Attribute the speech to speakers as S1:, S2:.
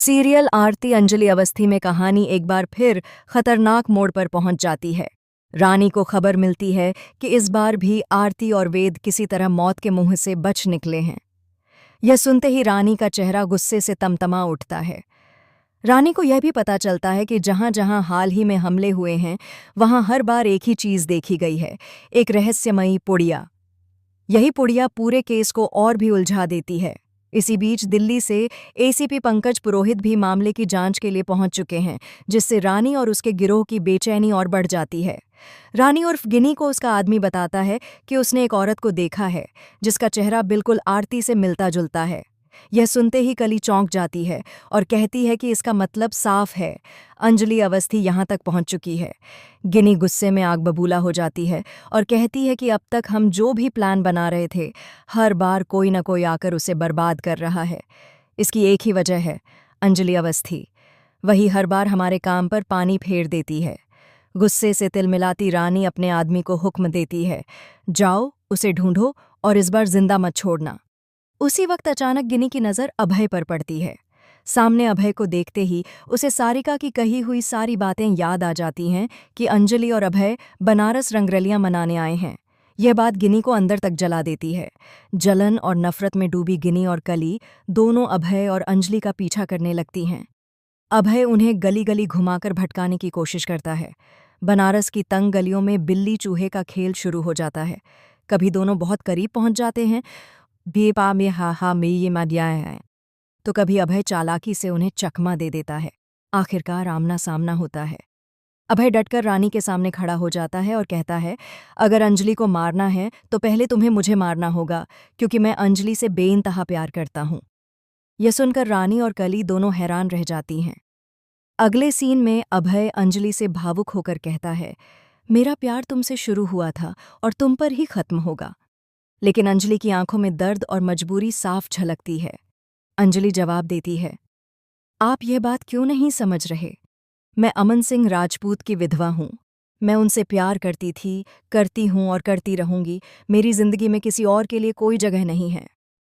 S1: Serial आरती अंजलि अवस्थी में कहानी एक बार फिर खतरनाक मोड़ पर पहुंच जाती है। रानी को खबर मिलती है कि इस बार भी आरती और वेद किसी तरह मौत के मुंह से बच निकले हैं। यह सुनते ही रानी का चेहरा गुस्से से तमतमा उठता है। रानी को यह भी पता चलता है कि जहां जहां हाल ही में हमले हुए हैं वहां हर बार एक ही चीज देखी गई है, एक रहस्यमयी पुड़िया। यही पुड़िया पूरे केस को और भी उलझा देती है। इसी बीच दिल्ली से एसीपी पंकज पुरोहित भी मामले की जांच के लिए पहुंच चुके हैं, जिससे रानी और उसके गिरोह की बेचैनी और बढ़ जाती है। रानी उर्फ गिनी को उसका आदमी बताता है कि उसने एक औरत को देखा है जिसका चेहरा बिल्कुल आरती से मिलता जुलता है। यह सुनते ही कली चौंक जाती है और कहती है कि इसका मतलब साफ है, अंजलि अवस्थी यहाँ तक पहुँच चुकी है। गिनी गुस्से में आग बबूला हो जाती है और कहती है कि अब तक हम जो भी प्लान बना रहे थे, हर बार कोई न कोई आकर उसे बर्बाद कर रहा है। इसकी एक ही वजह है, अंजलि अवस्थी। वही हर बार हमारे काम पर पानी फेर देती है। गुस्से से तिलमिलाती रानी अपने आदमी को हुक्म देती है, जाओ उसे ढूंढो और इस बार जिंदा मत छोड़ना। उसी वक्त अचानक गिनी की नज़र अभय पर पड़ती है। सामने अभय को देखते ही उसे सारिका की कही हुई सारी बातें याद आ जाती हैं कि अंजलि और अभय बनारस रंगरलियां मनाने आए हैं। यह बात गिनी को अंदर तक जला देती है। जलन और नफरत में डूबी गिनी और कली दोनों अभय और अंजलि का पीछा करने लगती हैं। अभय उन्हें गली गली घुमाकर भटकाने की कोशिश करता है। बनारस की तंग गलियों में बिल्ली चूहे का खेल शुरू हो जाता है। कभी दोनों बहुत करीब पहुंच जाते हैं, बेपा में हा हा में ये मदियाएं हैं, तो कभी अभय चालाकी से उन्हें चकमा दे देता है। आखिरकार आमना सामना होता है। अभय डटकर रानी के सामने खड़ा हो जाता है और कहता है, अगर अंजलि को मारना है तो पहले तुम्हें मुझे मारना होगा, क्योंकि मैं अंजलि से बेइंतहा प्यार करता हूं। यह सुनकर रानी और कली दोनों हैरान रह जाती हैं। अगले सीन में अभय अंजलि से भावुक होकर कहता है, मेरा प्यार तुमसे शुरू हुआ था और तुम पर ही खत्म होगा। लेकिन अंजलि की आंखों में दर्द और मजबूरी साफ झलकती है। अंजलि जवाब देती है, आप यह बात क्यों नहीं समझ रहे? मैं अमन सिंह राजपूत की विधवा हूं। मैं उनसे प्यार करती थी, करती हूं और करती रहूंगी। मेरी जिंदगी में किसी और के लिए कोई जगह नहीं है।